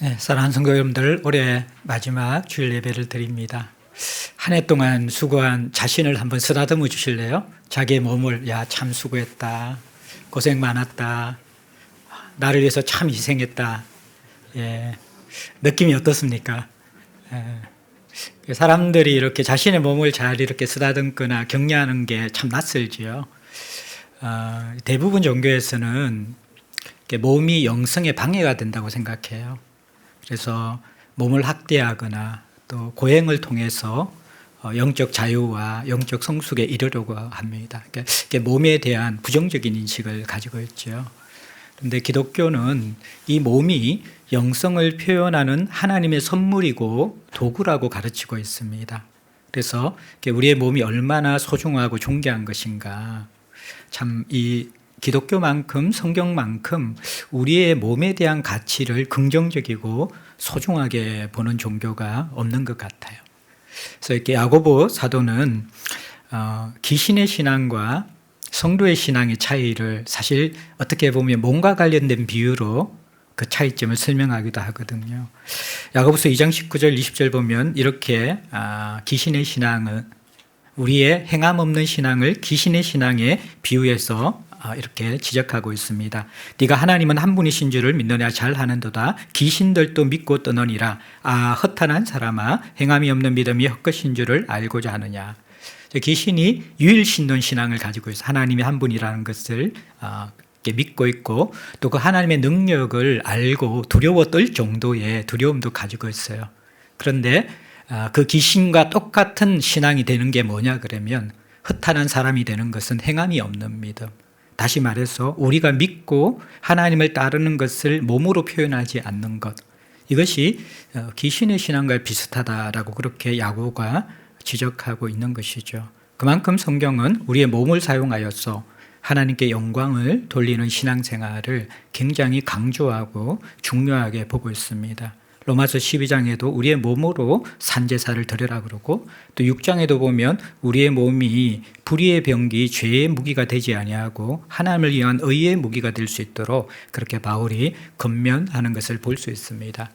네, 사랑하는 성도 여러분들, 올해 마지막 주일 예배를 드립니다. 한 해 동안 수고한 자신을 한번 쓰다듬어 주실래요? 자기의 몸을, 야, 참 수고했다. 고생 많았다. 나를 위해서 참 희생했다. 예, 느낌이 어떻습니까? 사람들이 이렇게 자신의 몸을 잘 이렇게 쓰다듬거나 격려하는 게 참 낯설지요. 대부분 종교에서는 몸이 영성에 방해가 된다고 생각해요. 그래서 몸을 학대하거나 또 고행을 통해서 영적 자유와 영적 성숙에 이르려고 합니다. 그러니까 몸에 대한 부정적인 인식을 가지고 있죠. 그런데 기독교는 이 몸이 영성을 표현하는 하나님의 선물이고 도구라고 가르치고 있습니다. 그래서 우리의 몸이 얼마나 소중하고 존귀한 것인가. 참 이 기독교만큼 성경만큼 우리의 몸에 대한 가치를 긍정적이고 소중하게 보는 종교가 없는 것 같아요. 그래서 이렇게 야고보 사도는 귀신의 신앙과 성도의 신앙의 차이를 사실 어떻게 보면 몸과 관련된 비유로 그 차이점을 설명하기도 하거든요. 야고보서 2장 19절 20절 보면 이렇게 귀신의 신앙은 우리의 행함 없는 신앙을 귀신의 신앙에 비유해서 이렇게 지적하고 있습니다. 네가 하나님은 한 분이신 줄을 믿느냐 잘하는도다. 귀신들도 믿고 떠느니라. 허탄한 사람아, 행함이 없는 믿음이 헛것인 줄을 알고자 하느냐. 귀신이 유일신론 신앙을 가지고 있어요. 하나님이 한 분이라는 것을 믿고 있고 또 그 하나님의 능력을 알고 두려워 떨 정도의 두려움도 가지고 있어요. 그런데 그 귀신과 똑같은 신앙이 되는 게 뭐냐 그러면 허탄한 사람이 되는 것은 행함이 없는 믿음. 다시 말해서 우리가 믿고 하나님을 따르는 것을 몸으로 표현하지 않는 것. 이것이 귀신의 신앙과 비슷하다라고 그렇게 야고보가 지적하고 있는 것이죠. 그만큼 성경은 우리의 몸을 사용하여서 하나님께 영광을 돌리는 신앙생활을 굉장히 강조하고 중요하게 보고 있습니다. 로마서 12장에도 우리의 몸으로 산제사를 드리라 그러고 또 6장에도 보면 우리의 몸이 불의의 병기 죄의 무기가 되지 아니하고 하나님을 위한 의의 무기가 될 수 있도록 그렇게 바울이 권면하는 것을 볼 수 있습니다.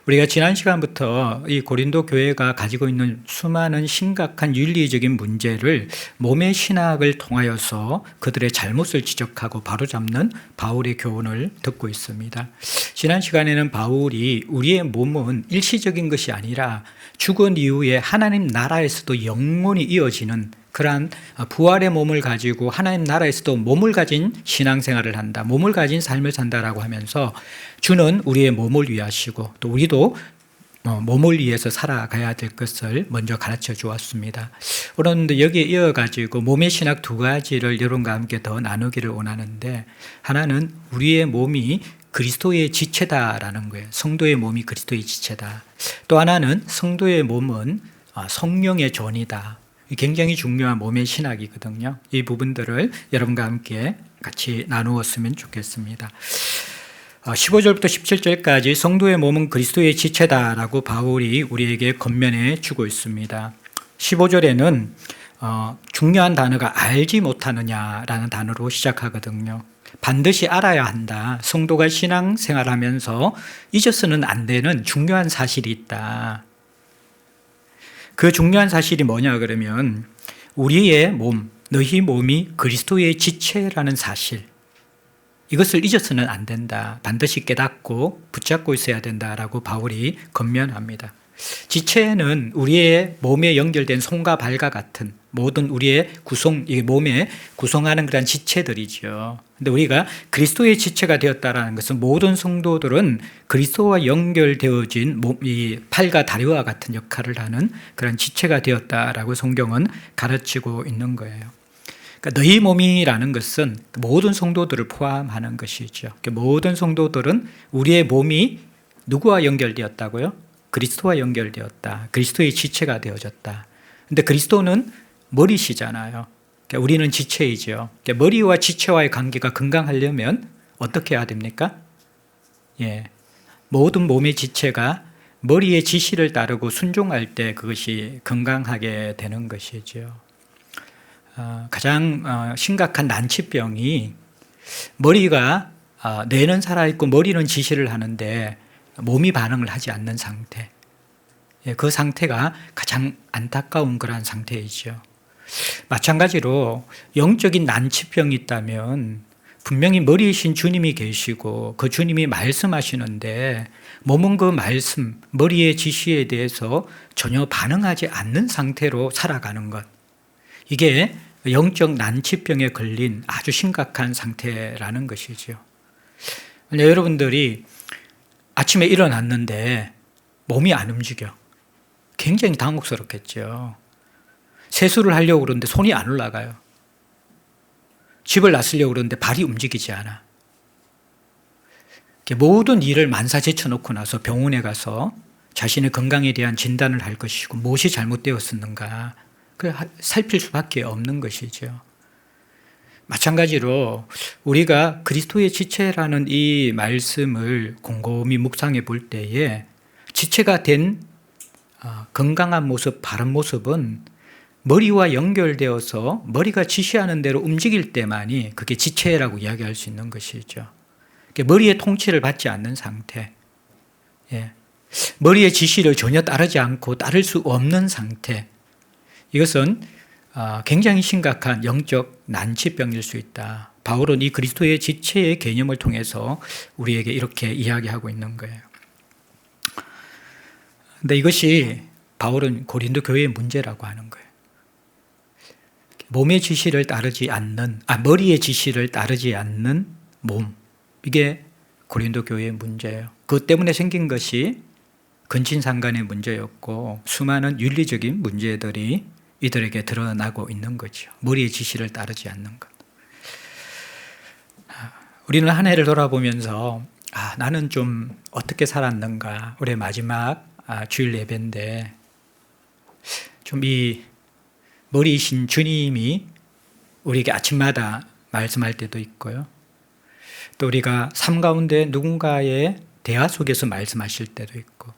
우리가 지난 시간부터 이 고린도 교회가 가지고 있는 수많은 심각한 윤리적인 문제를 몸의 신학을 통하여서 그들의 잘못을 지적하고 바로잡는 바울의 교훈을 듣고 있습니다. 지난 시간에는 바울이 우리의 몸은 일시적인 것이 아니라 죽은 이후에 하나님 나라에서도 영원히 이어지는 그러한 부활의 몸을 가지고 하나님 나라에서도 몸을 가진 신앙생활을 한다. 몸을 가진 삶을 산다라고 하면서 주는 우리의 몸을 위하시고 또 우리도 몸을 위해서 살아가야 될 것을 먼저 가르쳐 주었습니다. 그런데 여기에 이어가지고 몸의 신학 두 가지를 여러분과 함께 더 나누기를 원하는데 하나는 우리의 몸이 그리스도의 지체다라는 거예요. 성도의 몸이 그리스도의 지체다. 또 하나는 성도의 몸은 성령의 존이다. 굉장히 중요한 몸의 신학이거든요. 이 부분들을 여러분과 함께 같이 나누었으면 좋겠습니다. 15절부터 17절까지 성도의 몸은 그리스도의 지체다라고 바울이 우리에게 권면해 주고 있습니다. 15절에는 중요한 단어가 알지 못하느냐라는 단어로 시작하거든요. 반드시 알아야 한다. 성도가 신앙생활하면서 잊어서는 안 되는 중요한 사실이 있다. 그 중요한 사실이 뭐냐 그러면 우리의 몸, 너희 몸이 그리스도의 지체라는 사실. 이것을 잊어서는 안 된다. 반드시 깨닫고 붙잡고 있어야 된다라고 바울이 권면합니다. 지체는 우리의 몸에 연결된 손과 발과 같은 모든 우리의 몸에 구성하는 그런 지체들이죠. 근데 우리가 그리스도의 지체가 되었다라는 것은 모든 성도들은 그리스도와 연결되어진 이 팔과 다리와 같은 역할을 하는 그런 지체가 되었다라고 성경은 가르치고 있는 거예요. 그러니까 너희 몸이라는 것은 모든 성도들을 포함하는 것이죠. 모든 성도들은 우리의 몸이 누구와 연결되었다고요? 그리스도와 연결되었다. 그리스도의 지체가 되어졌다. 그런데 그리스도는 머리시잖아요. 그러니까 우리는 지체이죠. 그러니까 머리와 지체와의 관계가 건강하려면 어떻게 해야 됩니까? 모든 몸의 지체가 머리의 지시를 따르고 순종할 때 그것이 건강하게 되는 것이죠. 가장 심각한 난치병이 머리가 뇌는 살아있고 머리는 지시를 하는데 몸이 반응을 하지 않는 상태. 그 상태가 가장 안타까운 그러한 상태이죠. 마찬가지로 영적인 난치병이 있다면 분명히 머리이신 주님이 계시고 그 주님이 말씀하시는데 몸은 그 말씀, 머리의 지시에 대해서 전혀 반응하지 않는 상태로 살아가는 것. 이게 영적 난치병에 걸린 아주 심각한 상태라는 것이죠. 여러분들이 아침에 일어났는데 몸이 안 움직여. 굉장히 당혹스럽겠죠. 세수를 하려고 그러는데 손이 안 올라가요. 집을 나서려고 그러는데 발이 움직이지 않아. 모든 일을 만사 제쳐놓고 나서 병원에 가서 자신의 건강에 대한 진단을 할 것이고 무엇이 잘못되었었는가 살필 수밖에 없는 것이죠. 마찬가지로 우리가 그리스도의 지체라는 이 말씀을 곰곰이 묵상해 볼 때에 지체가 된 건강한 모습, 바른 모습은 머리와 연결되어서 머리가 지시하는 대로 움직일 때만이 그게 지체라고 이야기할 수 있는 것이죠. 머리의 통치를 받지 않는 상태, 머리의 지시를 전혀 따르지 않고 따를 수 없는 상태, 이것은 굉장히 심각한 영적 난치병일 수 있다. 바울은 이 그리스도의 지체의 개념을 통해서 우리에게 이렇게 이야기하고 있는 거예요. 근데 이것이 바울은 고린도 교회의 문제라고 하는 거예요. 몸의 지시를 따르지 않는, 머리의 지시를 따르지 않는 몸. 이게 고린도 교회의 문제예요. 그것 때문에 생긴 것이 근친상간의 문제였고 수많은 윤리적인 문제들이 이들에게 드러나고 있는 거죠. 머리의 지시를 따르지 않는 것. 우리는 한 해를 돌아보면서 나는 좀 어떻게 살았는가. 올해 마지막 주일 예배인데 좀 이 머리이신 주님이 우리에게 아침마다 말씀할 때도 있고요. 또 우리가 삶 가운데 누군가의 대화 속에서 말씀하실 때도 있고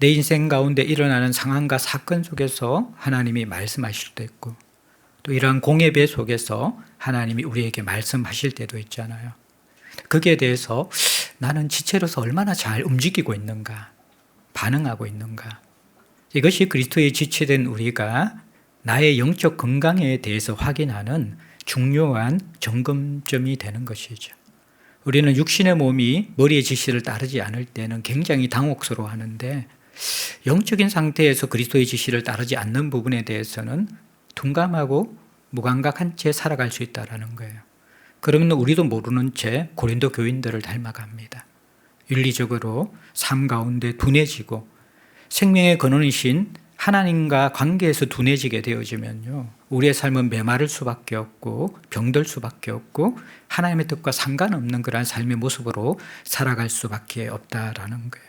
내 인생 가운데 일어나는 상황과 사건 속에서 하나님이 말씀하실 때도 있고 또 이러한 공예배 속에서 하나님이 우리에게 말씀하실 때도 있잖아요. 거기에 대해서 나는 지체로서 얼마나 잘 움직이고 있는가, 반응하고 있는가. 이것이 그리스도의 지체된 우리가 나의 영적 건강에 대해서 확인하는 중요한 점검점이 되는 것이죠. 우리는 육신의 몸이 머리의 지시를 따르지 않을 때는 굉장히 당혹스러워하는데 영적인 상태에서 그리스도의 지시를 따르지 않는 부분에 대해서는 둔감하고 무감각한 채 살아갈 수 있다는 거예요. 그러면 우리도 모르는 채 고린도 교인들을 닮아갑니다. 윤리적으로 삶 가운데 둔해지고 생명의 근원이신 하나님과 관계에서 둔해지게 되어지면요, 우리의 삶은 메마를 수밖에 없고 병들 수밖에 없고 하나님의 뜻과 상관없는 그러한 삶의 모습으로 살아갈 수밖에 없다라는 거예요.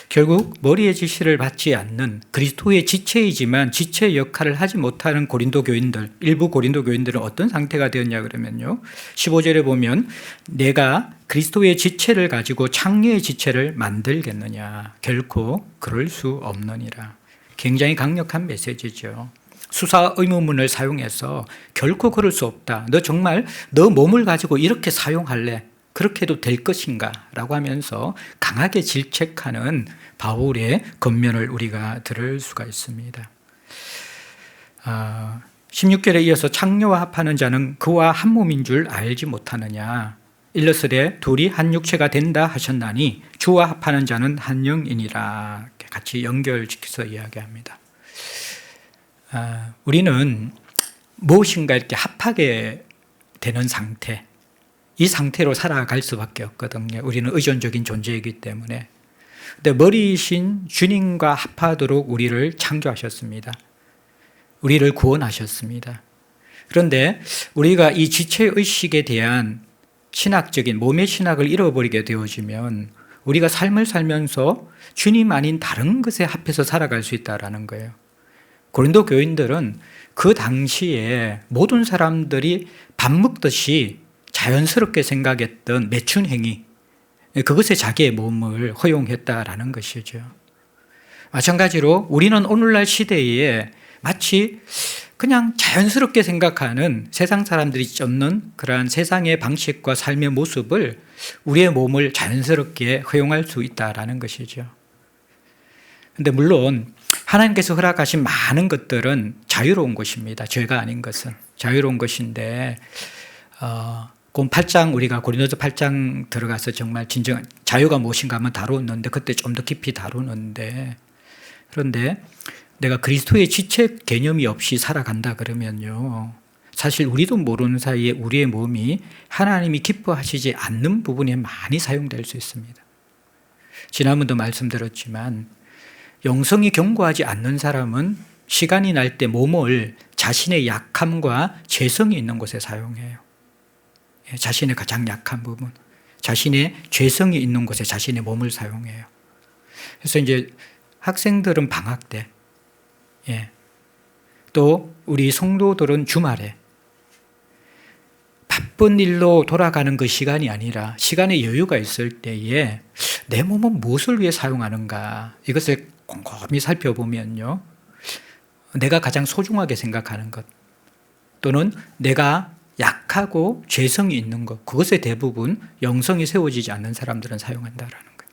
결국 머리의 지시를 받지 않는 그리스도의 지체이지만 지체 역할을 하지 못하는 고린도 교인들, 일부 고린도 교인들은 어떤 상태가 되었냐 그러면요, 15절에 보면 내가 그리스도의 지체를 가지고 창녀의 지체를 만들겠느냐, 결코 그럴 수 없느니라. 굉장히 강력한 메시지죠. 수사 의문문을 사용해서 결코 그럴 수 없다. 너 정말 너 몸을 가지고 이렇게 사용할래? 그렇게 해도 될 것인가? 라고 하면서 강하게 질책하는 바울의 겉면을 우리가 들을 수가 있습니다. 16절에 이어서 창녀와 합하는 자는 그와 한 몸인 줄 알지 못하느냐. 일러스되 둘이 한 육체가 된다 하셨나니 주와 합하는 자는 한 영이니라. 같이 연결시켜서 이야기합니다. 우리는 무엇인가 이렇게 합하게 되는 상태, 이 상태로 살아갈 수밖에 없거든요. 우리는 의존적인 존재이기 때문에. 근데 머리이신 주님과 합하도록 우리를 창조하셨습니다. 우리를 구원하셨습니다. 그런데 우리가 이 지체의식에 대한 신학적인 몸의 신학을 잃어버리게 되어지면 우리가 삶을 살면서 주님 아닌 다른 것에 합해서 살아갈 수 있다는 거예요. 고린도 교인들은 그 당시에 모든 사람들이 밥 먹듯이 자연스럽게 생각했던 매춘 행위, 그것에 자기의 몸을 허용했다라는 것이죠. 마찬가지로 우리는 오늘날 시대에 마치 그냥 자연스럽게 생각하는 세상 사람들이 쫓는 그러한 세상의 방식과 삶의 모습을 우리의 몸을 자연스럽게 허용할 수 있다라는 것이죠. 근데 물론 하나님께서 허락하신 많은 것들은 자유로운 것입니다. 죄가 아닌 것은 자유로운 것인데 그 8장 우리가 고린도서 8장 들어가서 정말 진정 자유가 무엇인가 한번 다루었는데 그때 좀 더 깊이 다루는데 그런데 내가 그리스도의 지체 개념이 없이 살아간다 그러면요. 사실 우리도 모르는 사이에 우리의 몸이 하나님이 기뻐하시지 않는 부분에 많이 사용될 수 있습니다. 지난번도 말씀드렸지만 영성이 견고하지 않는 사람은 시간이 날 때 몸을 자신의 약함과 죄성이 있는 곳에 사용해요. 자신의 가장 약한 부분, 자신의 죄성이 있는 곳에 자신의 몸을 사용해요. 그래서 이제 학생들은 방학 때, 또 우리 성도들은 주말에 바쁜 일로 돌아가는 그 시간이 아니라 시간의 여유가 있을 때에 내 몸은 무엇을 위해 사용하는가 이것을 곰곰이 살펴보면요. 내가 가장 소중하게 생각하는 것 또는 내가 약하고 죄성이 있는 것 그것에 대부분 영성이 세워지지 않는 사람들은 사용한다라는 거예요.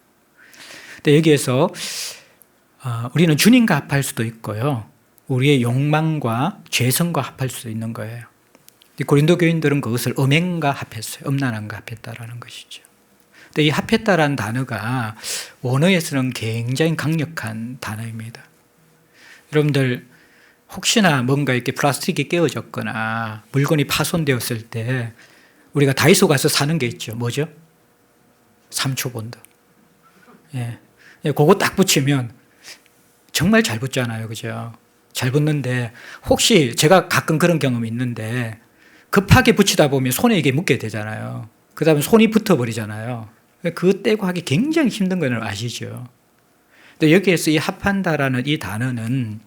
근데 여기에서 우리는 주님과 합할 수도 있고요. 우리의 욕망과 죄성과 합할 수도 있는 거예요. 고린도 교인들은 그것을 음행과 합했어요. 음란함과 합했다라는 것이죠. 근데 이 합했다라는 단어가 원어에서는 굉장히 강력한 단어입니다. 여러분들 혹시나 뭔가 이렇게 플라스틱이 깨어졌거나 물건이 파손되었을 때 우리가 다이소 가서 사는 게 있죠. 뭐죠? 3초 본드. 그거 딱 붙이면 정말 잘 붙잖아요. 그죠? 잘 붙는데 혹시 제가 가끔 그런 경험이 있는데 급하게 붙이다 보면 손에 이게 묻게 되잖아요. 그 다음에 손이 붙어버리잖아요. 그거 떼고 하기 굉장히 힘든 걸 아시죠? 근데 여기에서 이 합한다라는 이 단어는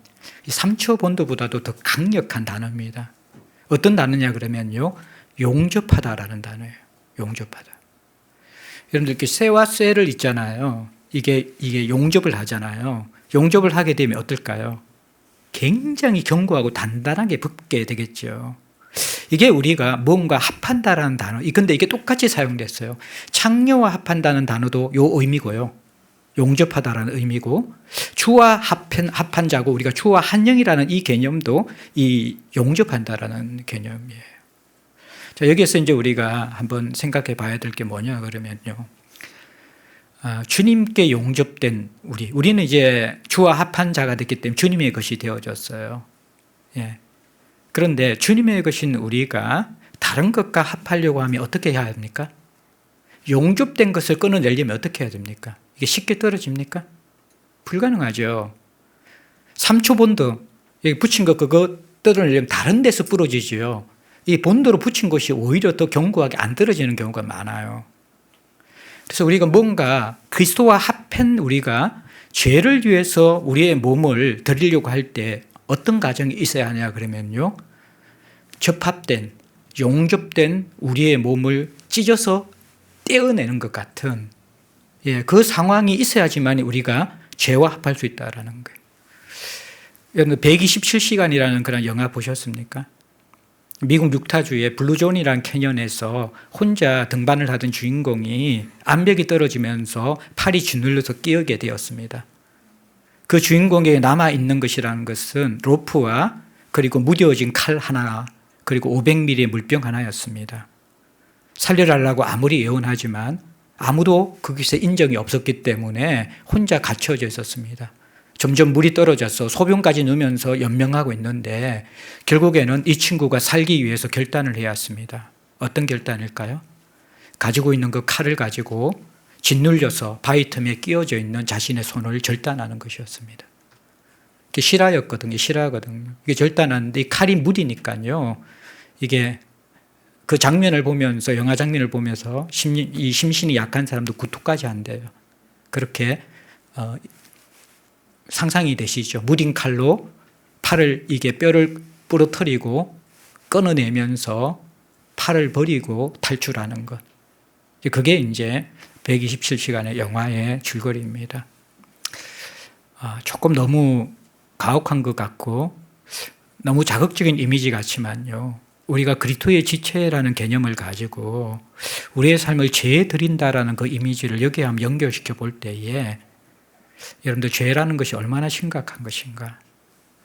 이 3초 본드보다도 더 강력한 단어입니다. 어떤 단어냐 그러면요. 용접하다라는 단어예요. 용접하다. 여러분들 이렇게 쇠와 쇠를 있잖아요. 이게 용접을 하잖아요. 용접을 하게 되면 어떨까요? 굉장히 견고하고 단단하게 붙게 되겠죠. 이게 우리가 뭔가 합한다라는 단어. 근데 이게 똑같이 사용됐어요. 창녀와 합한다는 단어도 요 의미고요. 용접하다라는 의미고 주와 합한 자고 우리가 주와 한영이라는 이 개념도 이 용접한다라는 개념이에요. 자, 여기에서 이제 우리가 한번 생각해 봐야 될 게 뭐냐 그러면요. 주님께 용접된 우리는 이제 주와 합한 자가 됐기 때문에 주님의 것이 되어졌어요. 그런데 주님의 것인 우리가 다른 것과 합하려고 하면 어떻게 해야 합니까? 용접된 것을 끊어내려면 어떻게 해야 됩니까? 이게 쉽게 떨어집니까? 불가능하죠. 3초 본드, 여기 붙인 거 그거 떨어내려면 다른 데서 부러지죠. 이 본드로 붙인 것이 오히려 더 견고하게 안 떨어지는 경우가 많아요. 그래서 우리가 뭔가 그리스도와 합한 우리가 죄를 위해서 우리의 몸을 드리려고 할 때 어떤 과정이 있어야 하냐 그러면요. 접합된, 용접된 우리의 몸을 찢어서 떼어내는 것 같은 그 상황이 있어야지만 우리가 죄와 합할 수 있다는 거예요. 여러분 127시간이라는 그런 영화 보셨습니까? 미국 유타주의 블루존이라는 캐년에서 혼자 등반을 하던 주인공이 암벽이 떨어지면서 팔이 짓눌려서 끼어게 되었습니다. 그 주인공에게 남아있는 것이라는 것은 로프와 그리고 무뎌진 칼 하나 그리고 500ml의 물병 하나였습니다. 살려달라고 아무리 예언하지만 아무도 거기서 인정이 없었기 때문에 혼자 갇혀져 있었습니다. 점점 물이 떨어져서 소변까지 넣으면서 연명하고 있는데 결국에는 이 친구가 살기 위해서 결단을 해야 했습니다. 어떤 결단일까요? 가지고 있는 그 칼을 가지고 짓눌려서 바위 틈에 끼어져 있는 자신의 손을 절단하는 것이었습니다. 이게 실화였거든요. 실화거든요. 이게 절단하는데 이 칼이 무디니까요. 이게 그 장면을 보면서 영화 장면을 보면서 이 심신이 약한 사람도 구토까지 한대요. 그렇게 상상이 되시죠. 무딘 칼로 팔을 이게 뼈를 부러뜨리고 끊어내면서 팔을 버리고 탈출하는 것. 그게 이제 127시간의 영화의 줄거리입니다. 조금 너무 가혹한 것 같고 너무 자극적인 이미지 같지만요. 우리가 그리스도의 지체라는 개념을 가지고 우리의 삶을 죄에 드린다라는 그 이미지를 여기에 한번 연결시켜 볼 때에 여러분들 죄라는 것이 얼마나 심각한 것인가,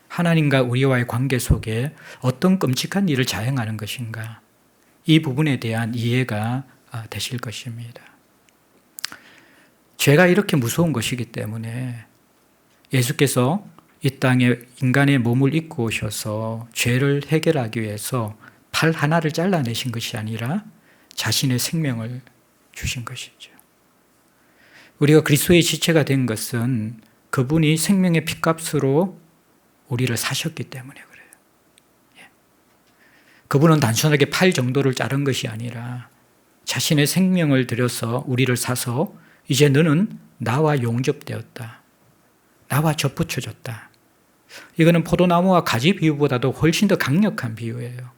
하나님과 우리와의 관계 속에 어떤 끔찍한 일을 자행하는 것인가, 이 부분에 대한 이해가 되실 것입니다. 죄가 이렇게 무서운 것이기 때문에 예수께서 이 땅에 인간의 몸을 입고 오셔서 죄를 해결하기 위해서 팔 하나를 잘라내신 것이 아니라 자신의 생명을 주신 것이죠. 우리가 그리스도의 지체가 된 것은 그분이 생명의 핏값으로 우리를 사셨기 때문에 그래요. 그분은 단순하게 팔 정도를 자른 것이 아니라 자신의 생명을 들여서 우리를 사서 이제 너는 나와 용접되었다, 나와 접붙여졌다. 이거는 포도나무와 가지 비유보다도 훨씬 더 강력한 비유예요.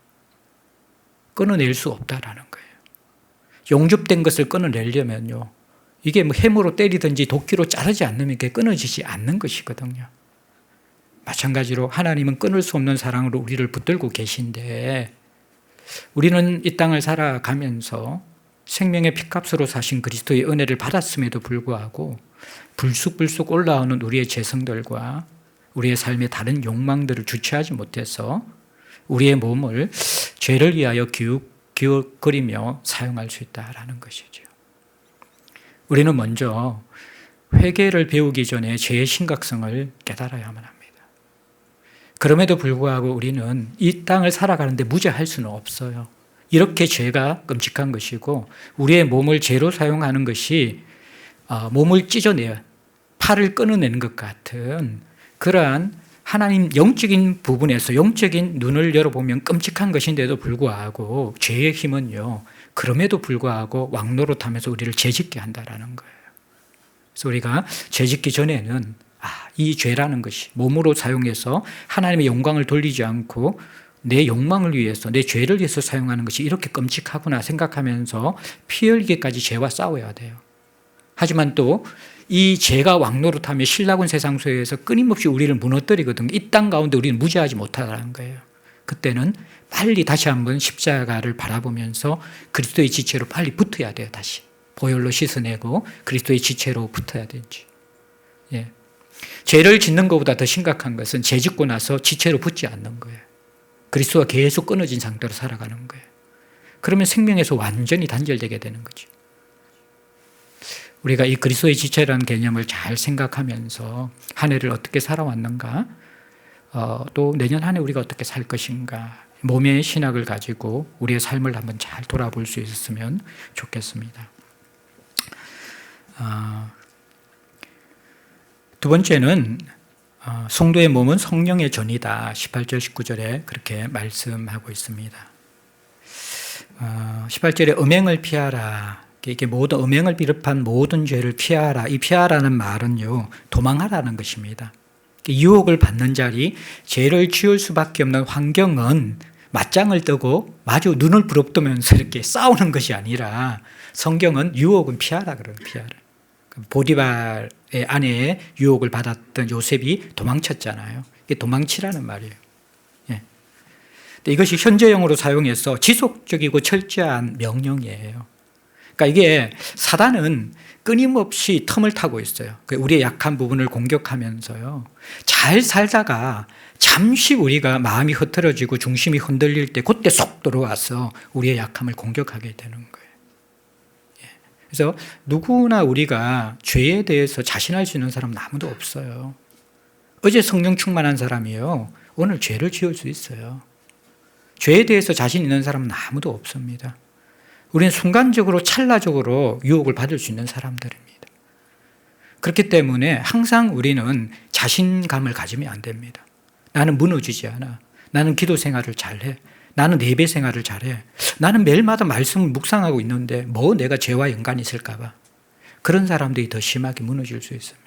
끊어낼 수 없다라는 거예요. 용접된 것을 끊어내려면요, 이게 뭐 해무로 때리든지 도끼로 자르지 않으면 이게 끊어지지 않는 것이거든요. 마찬가지로 하나님은 끊을 수 없는 사랑으로 우리를 붙들고 계신데, 우리는 이 땅을 살아가면서 생명의 핏값으로 사신 그리스도의 은혜를 받았음에도 불구하고 불쑥불쑥 올라오는 우리의 죄성들과 우리의 삶의 다른 욕망들을 주체하지 못해서 우리의 몸을 죄를 위하여 기웃거리며 사용할 수 있다라는 것이죠. 우리는 먼저 회개를 배우기 전에 죄의 심각성을 깨달아야만 합니다. 그럼에도 불구하고 우리는 이 땅을 살아가는데 무죄할 수는 없어요. 이렇게 죄가 끔찍한 것이고 우리의 몸을 죄로 사용하는 것이 몸을 찢어내어 팔을 끊어내는 것 같은 그러한 하나님 영적인 부분에서 영적인 눈을 열어보면 끔찍한 것인데도 불구하고 죄의 힘은요, 그럼에도 불구하고 왕노릇하면서 우리를 죄짓게 한다라는 거예요. 그래서 우리가 죄짓기 전에는 이 죄라는 것이 몸으로 사용해서 하나님의 영광을 돌리지 않고 내 욕망을 위해서, 내 죄를 위해서 사용하는 것이 이렇게 끔찍하구나 생각하면서 피 흘리기까지 죄와 싸워야 돼요. 하지만 또 이 죄가 왕노릇하며 신락은 세상 소유에서 끊임없이 우리를 무너뜨리거든요. 이 땅 가운데 우리는 무죄하지 못하다는 거예요. 그때는 빨리 다시 한번 십자가를 바라보면서 그리스도의 지체로 빨리 붙어야 돼요. 다시 보혈로 씻어내고 그리스도의 지체로 붙어야 되지. 죄를 짓는 것보다 더 심각한 것은 죄 짓고 나서 지체로 붙지 않는 거예요. 그리스도와 계속 끊어진 상태로 살아가는 거예요. 그러면 생명에서 완전히 단절되게 되는 거죠. 우리가 이 그리스도의 지체라는 개념을 잘 생각하면서 한 해를 어떻게 살아왔는가, 또 내년 한 해 우리가 어떻게 살 것인가, 몸의 신학을 가지고 우리의 삶을 한번 잘 돌아볼 수 있었으면 좋겠습니다. 두 번째는 성도의 몸은 성령의 전이다. 18절 19절에 그렇게 말씀하고 있습니다. 18절에 음행을 피하라. 이게 모든 음행을 비롯한 모든 죄를 피하라. 이 피하라는 말은요, 도망하라는 것입니다. 유혹을 받는 자리, 죄를 지을 수밖에 없는 환경은 맞짱을 뜨고 마주 눈을 부릅뜨면서 이렇게 싸우는 것이 아니라 성경은 유혹은 피하라 그래요. 피하라. 보디발의 아내의 유혹을 받았던 요셉이 도망쳤잖아요. 이게 도망치라는 말이에요. 이것이 현재형으로 사용해서 지속적이고 철저한 명령이에요. 그러니까 이게 사단은 끊임없이 틈을 타고 있어요. 우리의 약한 부분을 공격하면서요, 잘 살다가 잠시 우리가 마음이 흐트러지고 중심이 흔들릴 때 그때 쏙 들어와서 우리의 약함을 공격하게 되는 거예요. 그래서 누구나 우리가 죄에 대해서 자신할 수 있는 사람은 아무도 없어요. 어제 성령 충만한 사람이요, 오늘 죄를 지을 수 있어요. 죄에 대해서 자신 있는 사람은 아무도 없습니다. 우리는 순간적으로 찰나적으로 유혹을 받을 수 있는 사람들입니다. 그렇기 때문에 항상 우리는 자신감을 가지면 안 됩니다. 나는 무너지지 않아. 나는 기도 생활을 잘해. 나는 예배 생활을 잘해. 나는 매일마다 말씀을 묵상하고 있는데 뭐 내가 죄와 연관이 있을까 봐. 그런 사람들이 더 심하게 무너질 수 있습니다.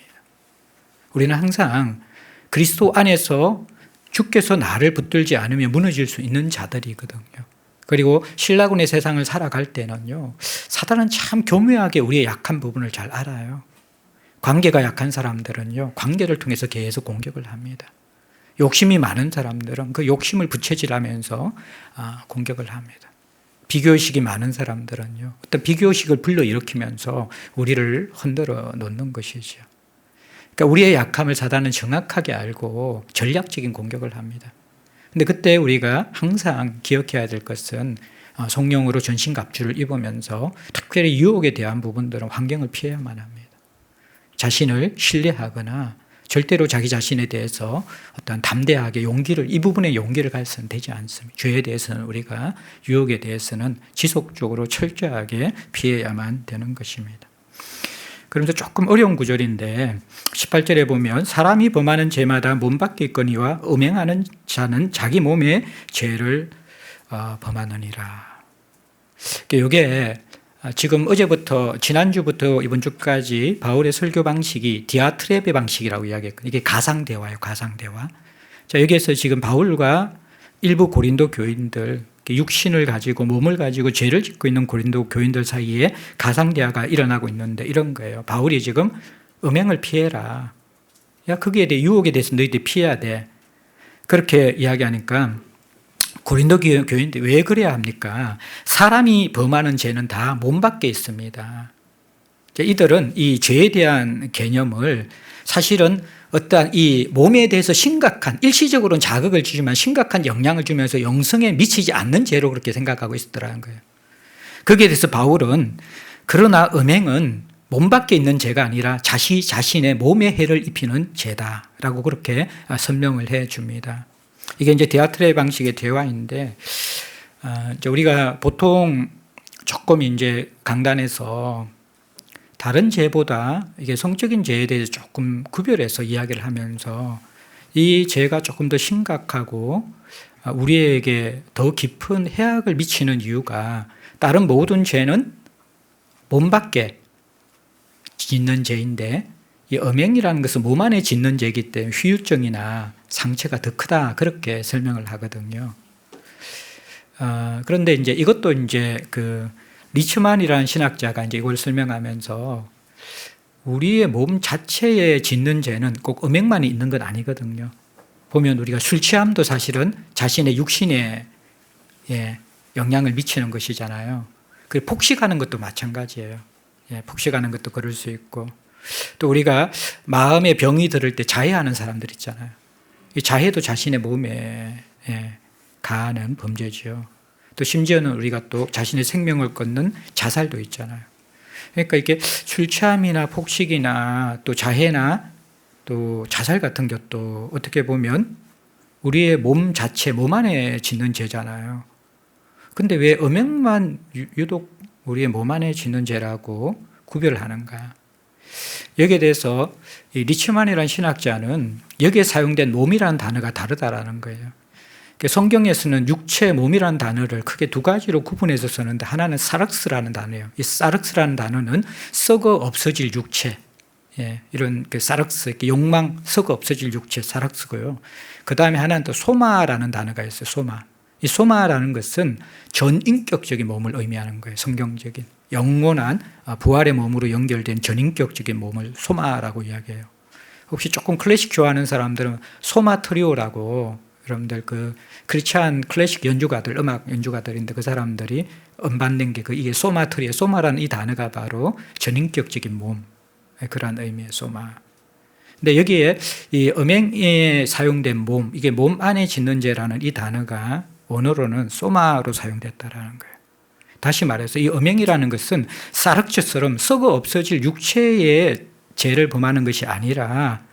우리는 항상 그리스도 안에서 주께서 나를 붙들지 않으면 무너질 수 있는 자들이거든요. 그리고 신라군의 세상을 살아갈 때는요, 사단은 참 교묘하게 우리의 약한 부분을 잘 알아요. 관계가 약한 사람들은요, 관계를 통해서 계속 공격을 합니다. 욕심이 많은 사람들은 그 욕심을 부채질하면서 공격을 합니다. 비교의식이 많은 사람들은요, 어떤 비교의식을 불러일으키면서 우리를 흔들어 놓는 것이죠. 그러니까 우리의 약함을 사단은 정확하게 알고 전략적인 공격을 합니다. 근데 그때 우리가 항상 기억해야 될 것은 성령으로 전신갑주를 입으면서 특별히 유혹에 대한 부분들은 환경을 피해야만 합니다. 자신을 신뢰하거나 절대로 자기 자신에 대해서 어떤 담대하게 이 부분에 용기를 가져서는 되지 않습니다. 죄에 대해서는 우리가 유혹에 대해서는 지속적으로 철저하게 피해야만 되는 것입니다. 그러면서 조금 어려운 구절인데 18절에 보면 사람이 범하는 죄마다 몸 밖에 있거니와 음행하는 자는 자기 몸의 죄를 범하느니라. 이게 지금 어제부터 지난주부터 이번 주까지 바울의 설교 방식이 디아트레베 방식이라고 이야기했거든요. 이게 가상대화예요. 가상대화. 자, 여기에서 지금 바울과 일부 고린도 교인들, 육신을 가지고 몸을 가지고 죄를 짓고 있는 고린도 교인들 사이에 가상대화가 일어나고 있는데 이런 거예요. 바울이 지금 음행을 피해라. 야, 거기에 대해 유혹에 대해서 너희들이 피해야 돼. 그렇게 이야기하니까 고린도 교인들이 왜 그래야 합니까? 사람이 범하는 죄는 다 몸 밖에 있습니다. 이들은 이 죄에 대한 개념을 사실은 어떠한 이 몸에 대해서 심각한, 일시적으로는 자극을 주지만 심각한 영향을 주면서 영성에 미치지 않는 죄로 그렇게 생각하고 있었더라는 거예요. 거기에 대해서 바울은 그러나 음행은 몸 밖에 있는 죄가 아니라 자신의 몸에 해를 입히는 죄다라고 그렇게 설명을 해 줍니다. 이게 이제 디아트레 방식의 대화인데, 우리가 보통 조금 이제 강단에서 다른 죄보다 이게 성적인 죄에 대해서 조금 구별해서 이야기를 하면서 이 죄가 조금 더 심각하고 우리에게 더 깊은 해악을 미치는 이유가 다른 모든 죄는 몸 밖에 짓는 죄인데 이 음행이라는 것은 몸 안에 짓는 죄이기 때문에 후유증이나 상처가 더 크다 그렇게 설명을 하거든요. 그런데 이제 이것도 이제 그 리츠만이라는 신학자가 이제 이걸 설명하면서 우리의 몸 자체에 짓는 죄는 꼭 음행만 있는 건 아니거든요. 보면 우리가 술 취함도 사실은 자신의 육신에 영향을 미치는 것이잖아요. 그 폭식하는 것도 마찬가지예요. 폭식하는 것도 그럴 수 있고 또 우리가 마음의 병이 들을 때 자해하는 사람들 있잖아요. 이 자해도 자신의 몸에 가하는 범죄지요. 또 심지어는 우리가 또 자신의 생명을 끊는 자살도 있잖아요. 그러니까 이게 술 취함이나 폭식이나 또 자해나 또 자살 같은 것도 어떻게 보면 우리의 몸 자체, 몸 안에 짓는 죄잖아요. 근데 왜 음행만 유독 우리의 몸 안에 짓는 죄라고 구별을 하는가? 여기에 대해서 이 리츠만이라는 신학자는 여기에 사용된 몸이라는 단어가 다르다라는 거예요. 성경에서는 육체, 몸이라는 단어를 크게 두 가지로 구분해서 쓰는데 하나는 사륵스라는 단어예요. 이 사륵스라는 단어는 썩어 없어질 육체, 이런 그 사륵스, 욕망, 썩어 없어질 육체, 사륵스고요. 그 다음에 하나는 또 소마라는 단어가 있어요. 소마. 이 소마라는 것은 전인격적인 몸을 의미하는 거예요. 성경적인. 영원한 부활의 몸으로 연결된 전인격적인 몸을 소마라고 이야기해요. 혹시 조금 클래식 좋아하는 사람들은 소마 트리오라고 여러분들 그 크리스찬 클래식 연주가들, 음악 연주가들인데 그 사람들이 음반낸 게 이게 소마 트리오, 소마라는 이 단어가 바로 전인격적인 몸, 그런 의미의 소마. 근데 여기에 이 음행에 사용된 몸, 이게 몸 안에 짓는 죄라는 이 단어가 원어로는 소마로 사용됐다라는 거예요. 다시 말해서 이 음행이라는 것은 사륵처럼 썩어 없어질 육체의 죄를 범하는 것이 아니라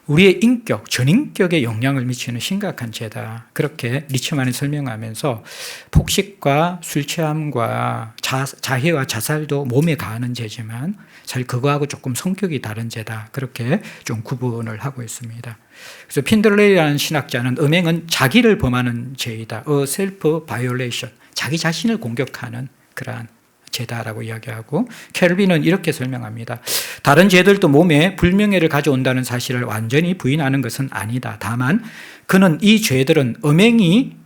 우리의 인격, 전인격에 영향을 미치는 심각한 죄다. 그렇게 리츠만이 설명하면서 폭식과 술 취함과 자해와 자살도 몸에 가하는 죄지만 사실 그거하고 조금 성격이 다른 죄다. 그렇게 좀 구분을 하고 있습니다. 그래서 핀들레이라는 신학자는 음행은 자기를 범하는 죄이다. self violation. 자기 자신을 공격하는 그러한 죄다라고 이야기하고 켈빈은 이렇게 설명합니다. 다른 죄들도 몸에 불명예를 가져온다는 사실을 완전히 부인하는 것은 아니다. 다만 그는 이 죄들은 음행이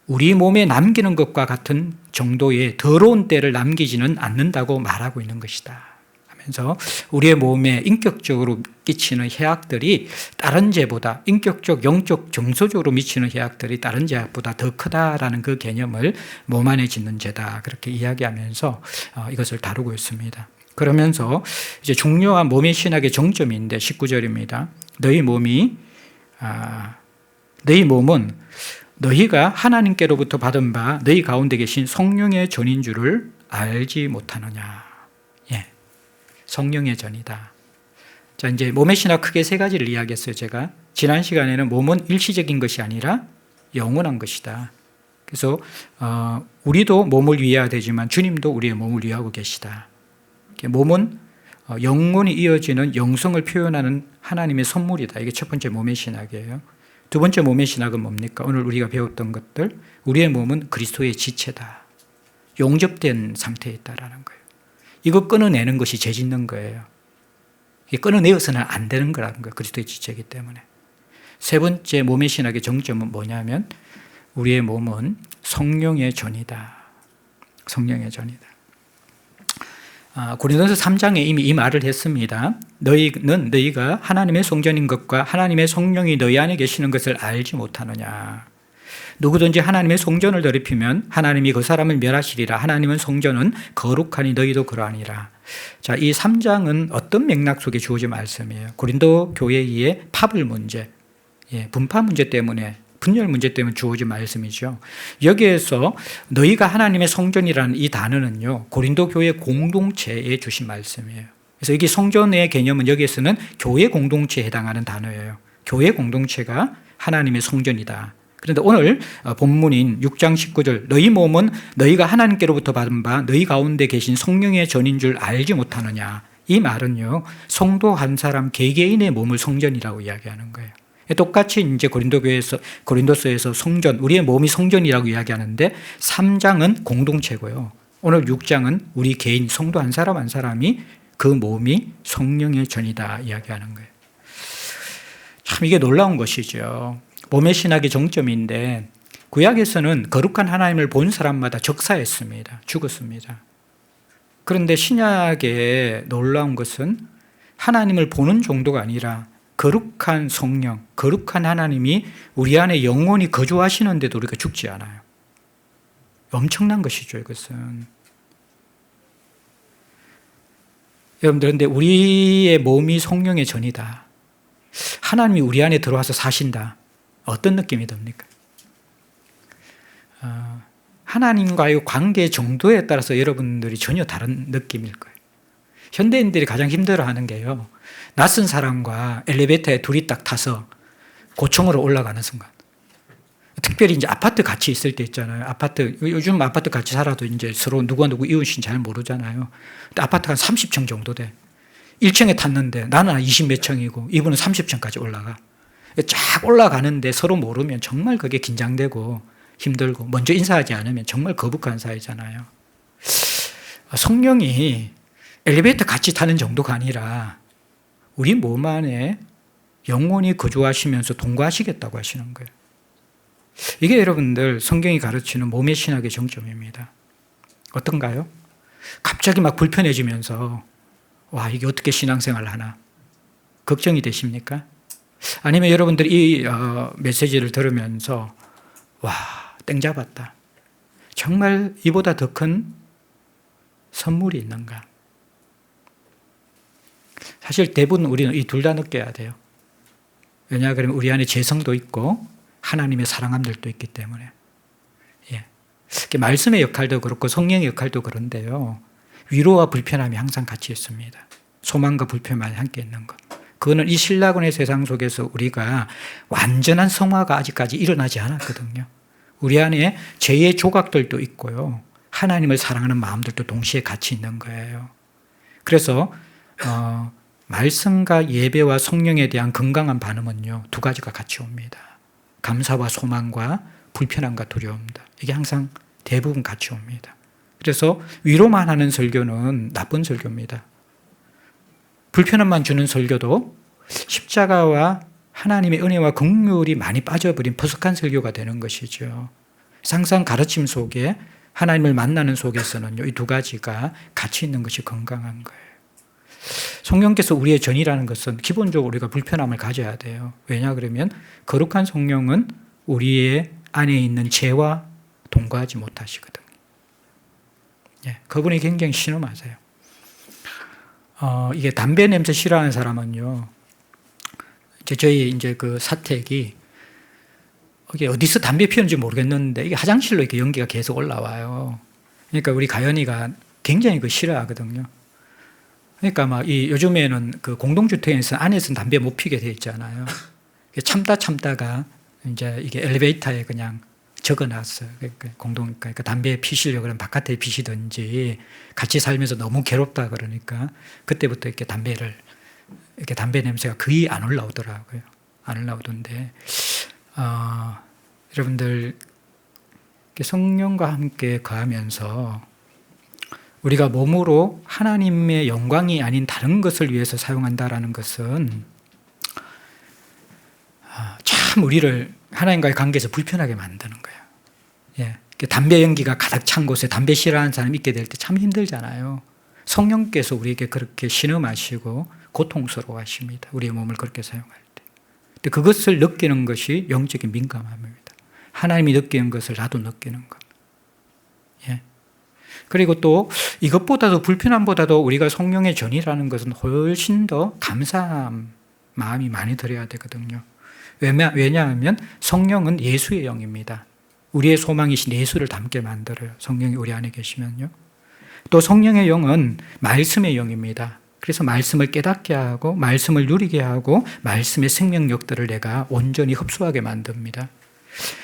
우리 몸에 남기는 것과 같은 정도의 더러운 때를 남기지는 않는다고 말하고 있는 것이다. 그래서 우리의 몸에 인격적으로 끼치는 해악들이 다른 죄보다 인격적, 영적, 정서적으로 미치는 해악들이 다른 죄보다 더 크다라는 그 개념을 몸 안에 짓는 죄다. 그렇게 이야기하면서 이것을 다루고 있습니다. 그러면서 이제 중요한 몸의 신학의 정점인데 19절입니다. 너희 몸은 너희가 하나님께로부터 받은 바 너희 가운데 계신 성령의 전인 줄을 알지 못하느냐. 예, 성령의 전이다. 자, 이제 몸의 신학 크게 세 가지를 이야기했어요. 제가 지난 시간에는 몸은 일시적인 것이 아니라 영원한 것이다. 그래서 우리도 몸을 위해야 되지만 주님도 우리의 몸을 위하고 계시다. 몸은 영원히 이어지는 영성을 표현하는 하나님의 선물이다. 이게 첫 번째 몸의 신학이에요. 두 번째 몸의 신학은 뭡니까? 오늘 우리가 배웠던 것들, 우리의 몸은 그리스도의 지체다. 용접된 상태에 있다라는 거예요. 이거 끊어내는 것이 죄 짓는 거예요. 이게 끊어내어서는 안 되는 거라는 거예요. 그리스도의 지체이기 때문에. 세 번째 몸의 신학의 정점은 뭐냐면 우리의 몸은 성령의 전이다. 성령의 전이다. 고린도서 3장에 이미 이 말을 했습니다. 너희가 하나님의 성전인 것과 하나님의 성령이 너희 안에 계시는 것을 알지 못하느냐. 누구든지 하나님의 성전을 더럽히면 하나님이 그 사람을 멸하시리라. 하나님은 성전은 거룩하니 너희도 그러하니라. 자, 이 3장은 어떤 맥락 속에 주어진 말씀이에요? 고린도 교회의 파벌 문제, 분파 문제 때문에, 분열 문제 때문에 주어진 말씀이죠. 여기에서 너희가 하나님의 성전이라는 이 단어는요, 고린도 교회 공동체에 주신 말씀이에요. 그래서 이게 성전의 개념은 여기에서는 교회 공동체에 해당하는 단어예요. 교회 공동체가 하나님의 성전이다. 그런데 오늘 본문인 6장 19절 너희 몸은 너희가 하나님께로부터 받은 바 너희 가운데 계신 성령의 전인 줄 알지 못하느냐. 이 말은요, 성도 한 사람 개개인의 몸을 성전이라고 이야기하는 거예요. 똑같이 이제 고린도서에서 성전, 우리의 몸이 성전이라고 이야기하는데 3장은 공동체고요. 오늘 6장은 우리 개인 성도 한 사람 한 사람이 그 몸이 성령의 전이다 이야기하는 거예요. 참 이게 놀라운 것이죠. 몸의 신학의 정점인데 구약에서는 거룩한 하나님을 본 사람마다 적사했습니다. 죽었습니다. 그런데 신약의 놀라운 것은 하나님을 보는 정도가 아니라 거룩한 성령, 거룩한 하나님이 우리 안에 영원히 거주하시는데도 우리가 죽지 않아요. 엄청난 것이죠, 이것은. 여러분들, 그런데 우리의 몸이 성령의 전이다. 하나님이 우리 안에 들어와서 사신다. 어떤 느낌이 듭니까? 하나님과의 관계 정도에 따라서 여러분들이 전혀 다른 느낌일 거예요. 현대인들이 가장 힘들어하는 게요, 낯선 사람과 엘리베이터에 둘이 딱 타서 고층으로 올라가는 순간. 특별히 이제 아파트 같이 있을 때 있잖아요. 요즘 아파트 같이 살아도 이제 서로 누가 누구 이웃인지 잘 모르잖아요. 근데 아파트가 한 30층 정도 돼. 1층에 탔는데 나는 20 몇 층이고 이분은 30층까지 올라가. 쫙 올라가는데 서로 모르면 정말 그게 긴장되고 힘들고 먼저 인사하지 않으면 정말 거북한 사이잖아요. 성령이 엘리베이터 같이 타는 정도가 아니라 우리 몸 안에 영원히 거주하시면서 동거하시겠다고 하시는 거예요. 이게 여러분들 성경이 가르치는 몸의 신학의 정점입니다. 어떤가요? 갑자기 막 불편해지면서 와, 이게 어떻게 신앙생활을 하나 걱정이 되십니까? 아니면 여러분들이 이 메시지를 들으면서 와, 땡 잡았다. 정말 이보다 더 큰 선물이 있는가? 사실 대부분 우리는 이 둘 다 느껴야 돼요. 왜냐 그러면 우리 안에 재성도 있고 하나님의 사랑함들도 있기 때문에. 말씀의 역할도 그렇고 성령의 역할도 그런데요, 위로와 불편함이 항상 같이 있습니다. 소망과 불편함이 함께 있는 것. 그거는 이 신라군의 세상 속에서 우리가 완전한 성화가 아직까지 일어나지 않았거든요. 우리 안에 죄의 조각들도 있고요, 하나님을 사랑하는 마음들도 동시에 같이 있는 거예요. 그래서 말씀과 예배와 성령에 대한 건강한 반응은요, 두 가지가 같이 옵니다. 감사와 소망과 불편함과 두려움다. 이게 항상 대부분 같이 옵니다. 그래서 위로만 하는 설교는 나쁜 설교입니다. 불편함만 주는 설교도 십자가와 하나님의 은혜와 긍휼이 많이 빠져버린 퍼석한 설교가 되는 것이죠. 항상 가르침 속에 하나님을 만나는 속에서는 이 두 가지가 같이 있는 것이 건강한 거예요. 성령께서 우리의 전이라는 것은 기본적으로 우리가 불편함을 가져야 돼요. 왜냐 그러면 거룩한 성령은 우리의 안에 있는 죄와 동거하지 못하시거든요. 예, 그분이 굉장히 신음하세요. 이게 담배 냄새 싫어하는 사람은요, 저희 이제 그 사택이 이게 어디서 담배 피우는지 모르겠는데 이게 화장실로 이렇게 연기가 계속 올라와요. 그러니까 우리 가연이가 굉장히 그 싫어하거든요. 그러니까 막 요즘에는 그 공동주택에서 안에서는 담배 못 피게 돼 있잖아요. 참다가 이제 이게 엘리베이터에 그냥 적어놨어요. 그러니까 담배 피시려고 그러면 바깥에 피시든지 같이 살면서 너무 괴롭다 그러니까 그때부터 이렇게 담배 냄새가 거의 안 올라오더라고요. 안 올라오던데, 여러분들 성령과 함께 거하면서 우리가 몸으로 하나님의 영광이 아닌 다른 것을 위해서 사용한다라는 것은 참 우리를 하나님과의 관계에서 불편하게 만드는 거예요. 예, 담배 연기가 가득 찬 곳에 담배 싫어하는 사람이 있게 될 때 참 힘들잖아요. 성령께서 우리에게 그렇게 신음하시고 고통스러워하십니다. 우리의 몸을 그렇게 사용할 때. 근데 그것을 느끼는 것이 영적인 민감함입니다. 하나님이 느끼는 것을 나도 느끼는 것. 예. 그리고 또 이것보다도 불편함보다도 우리가 성령의 전이라는 것은 훨씬 더 감사한 마음이 많이 들어야 되거든요. 왜냐하면 성령은 예수의 영입니다. 우리의 소망이신 예수를 닮게 만들어요. 성령이 우리 안에 계시면요. 또 성령의 영은 말씀의 영입니다. 그래서 말씀을 깨닫게 하고 말씀을 누리게 하고 말씀의 생명력들을 내가 온전히 흡수하게 만듭니다.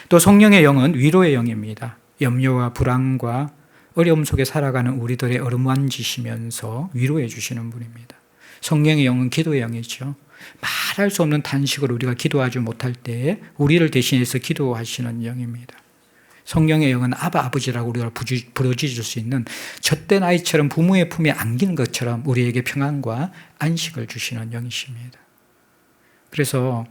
또 성령의 영은 위로의 영입니다. 염려와 불안과 어려움 속에 살아가는 우리들의 어루만지시면서 위로해 주시는 분입니다. 성령의 영은 기도의 영이죠. 말할 수 없는 탄식으로 우리가 기도하지 못할 때에 우리를 대신해서 기도하시는 영입니다. 성령의 영은 아버지라고 우리가 부르짖을 수 있는 젖된 아이처럼 부모의 품에 안기는 것처럼 우리에게 평안과 안식을 주시는 영이십니다. 그래서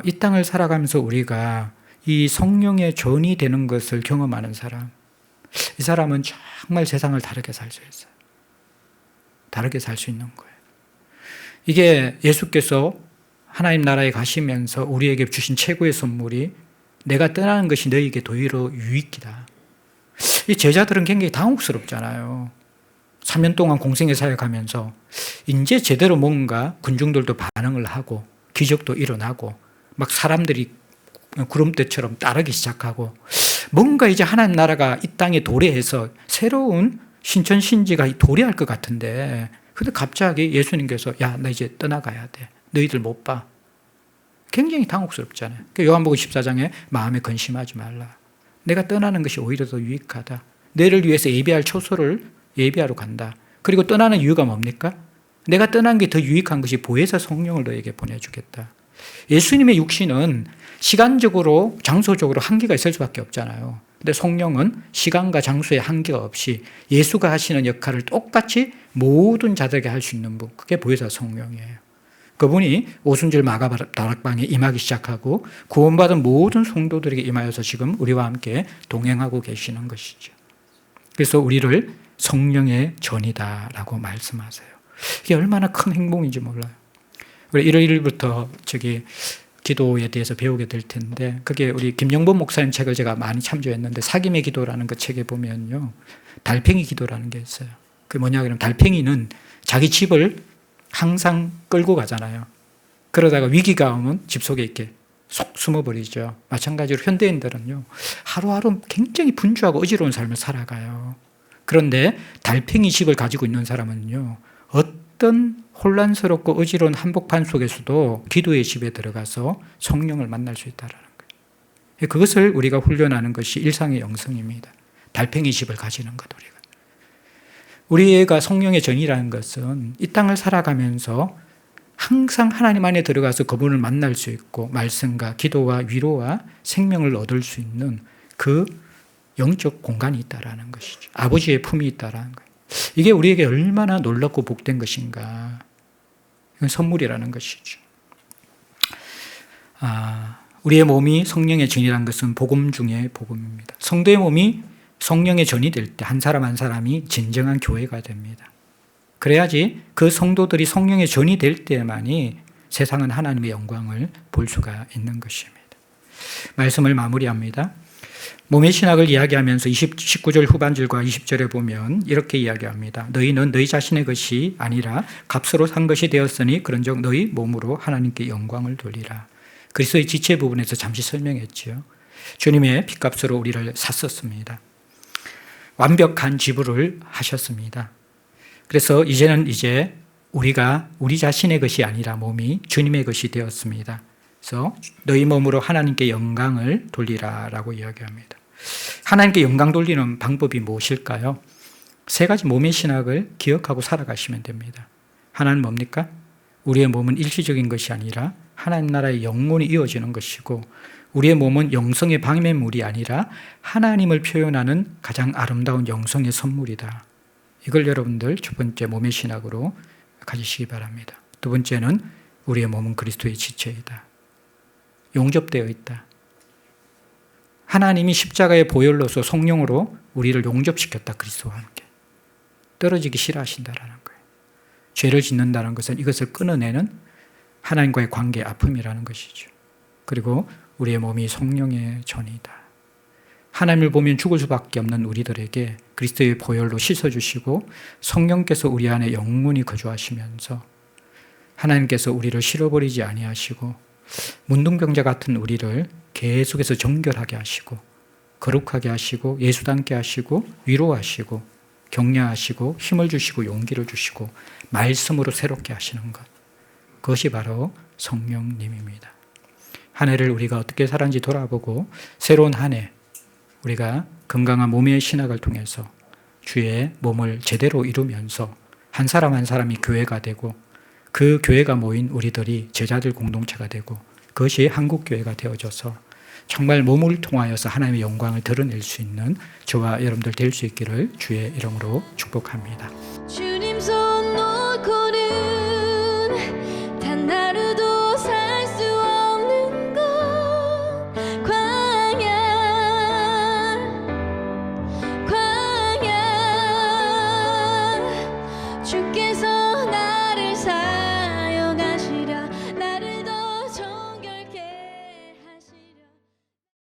이 땅을 살아가면서 우리가 이 성령의 전이 되는 것을 경험하는 사람, 이 사람은 정말 세상을 다르게 살 수 있어요. 다르게 살 수 있는 거예요. 이게 예수께서 하나님 나라에 가시면서 우리에게 주신 최고의 선물이 내가 떠나는 것이 너희에게 도리어 유익이다. 이 제자들은 굉장히 당혹스럽잖아요. 3년 동안 공생의 사역하면서 이제 제대로 뭔가 군중들도 반응을 하고 기적도 일어나고 막 사람들이 구름대처럼 따르기 시작하고 뭔가 이제 하나님 나라가 이 땅에 도래해서 새로운 신천신지가 도래할 것 같은데, 근데 갑자기 예수님께서 야, 나 이제 떠나가야 돼. 너희들 못 봐. 굉장히 당혹스럽잖아요. 요한복음 14장에 마음에 근심하지 말라. 내가 떠나는 것이 오히려 더 유익하다. 너를 위해서 예비할 초소를 예비하러 간다. 그리고 떠나는 이유가 뭡니까? 내가 떠난 게 더 유익한 것이 보혜사 성령을 너에게 보내주겠다. 예수님의 육신은 시간적으로 장소적으로 한계가 있을 수밖에 없잖아요. 근데 성령은 시간과 장소에 한계가 없이 예수가 하시는 역할을 똑같이 모든 자들에게 할 수 있는 분, 그게 보혜사 성령이에요. 그분이 오순절 마가다락방에 임하기 시작하고 구원받은 모든 성도들에게 임하여서 지금 우리와 함께 동행하고 계시는 것이죠. 그래서 우리를 성령의 전이다라고 말씀하세요. 이게 얼마나 큰 행복인지 몰라요. 우리 1월 1일부터 기도에 대해서 배우게 될 텐데, 그게 우리 김영범 목사님 책을 제가 많이 참조했는데, 사김의 기도라는 그 책에 보면요, 달팽이 기도라는 게 있어요. 그게 뭐냐 그러면 달팽이는 자기 집을 항상 끌고 가잖아요. 그러다가 위기가 오면 집 속에 이렇게 속 숨어버리죠. 마찬가지로 현대인들은요, 하루하루 굉장히 분주하고 어지러운 삶을 살아가요. 그런데 달팽이 집을 가지고 있는 사람은요, 어떤 혼란스럽고 어지러운 한복판 속에서도 기도의 집에 들어가서 성령을 만날 수 있다는 거예요. 그것을 우리가 훈련하는 것이 일상의 영성입니다. 달팽이 집을 가지는 것, 우리가 성령의 전이라는 것은 이 땅을 살아가면서 항상 하나님 안에 들어가서 그분을 만날 수 있고 말씀과 기도와 위로와 생명을 얻을 수 있는 그 영적 공간이 있다는 것이죠. 아버지의 품이 있다는 거예요. 이게 우리에게 얼마나 놀랍고 복된 것인가. 이건 선물이라는 것이죠. 우리의 몸이 성령의 전이라는 것은 복음 중에 복음입니다. 성도의 몸이 성령의 전이 될 때 한 사람 한 사람이 진정한 교회가 됩니다. 그래야지 그 성도들이 성령의 전이 될 때만이 세상은 하나님의 영광을 볼 수가 있는 것입니다. 말씀을 마무리합니다. 몸의 신학을 이야기하면서 19절 후반절과 20절에 보면 이렇게 이야기합니다. 너희는 너희 자신의 것이 아니라 값으로 산 것이 되었으니 그런즉 너희 몸으로 하나님께 영광을 돌리라. 그리스도의 지체 부분에서 잠시 설명했지요. 주님의 핏값으로 우리를 샀었습니다. 완벽한 지불을 하셨습니다. 그래서 이제는 우리가 우리 자신의 것이 아니라 몸이 주님의 것이 되었습니다. 그래서 너희 몸으로 하나님께 영광을 돌리라라고 이야기합니다. 하나님께 영광 돌리는 방법이 무엇일까요? 세 가지 몸의 신학을 기억하고 살아가시면 됩니다. 하나는 뭡니까? 우리의 몸은 일시적인 것이 아니라 하나님 나라의 영혼이 이어지는 것이고, 우리의 몸은 영성의 방해물이 아니라 하나님을 표현하는 가장 아름다운 영성의 선물이다. 이걸 여러분들 첫 번째 몸의 신학으로 가지시기 바랍니다. 두 번째는 우리의 몸은 그리스도의 지체이다. 용접되어 있다. 하나님이 십자가의 보혈로서 성령으로 우리를 용접시켰다. 그리스도와 함께. 떨어지기 싫어하신다라는 거예요. 죄를 짓는다는 것은 이것을 끊어내는 하나님과의 관계의 아픔이라는 것이죠. 그리고 우리의 몸이 성령의 전이다. 하나님을 보면 죽을 수밖에 없는 우리들에게 그리스도의 보혈로 씻어주시고 성령께서 우리 안에 영원히 거주하시면서 하나님께서 우리를 실어버리지 아니하시고 문둥병자 같은 우리를 계속해서 정결하게 하시고 거룩하게 하시고 예수 닮게 하시고 위로하시고 격려하시고 힘을 주시고 용기를 주시고 말씀으로 새롭게 하시는 것, 그것이 바로 성령님입니다. 한 해를 우리가 어떻게 살았는지 돌아보고 새로운 한 해 우리가 건강한 몸의 신학을 통해서 주의 몸을 제대로 이루면서 한 사람 한 사람이 교회가 되고 그 교회가 모인 우리들이 제자들 공동체가 되고 그것이 한국교회가 되어져서 정말 몸을 통하여서 하나님의 영광을 드러낼 수 있는 저와 여러분들 될 수 있기를 주의 이름으로 축복합니다.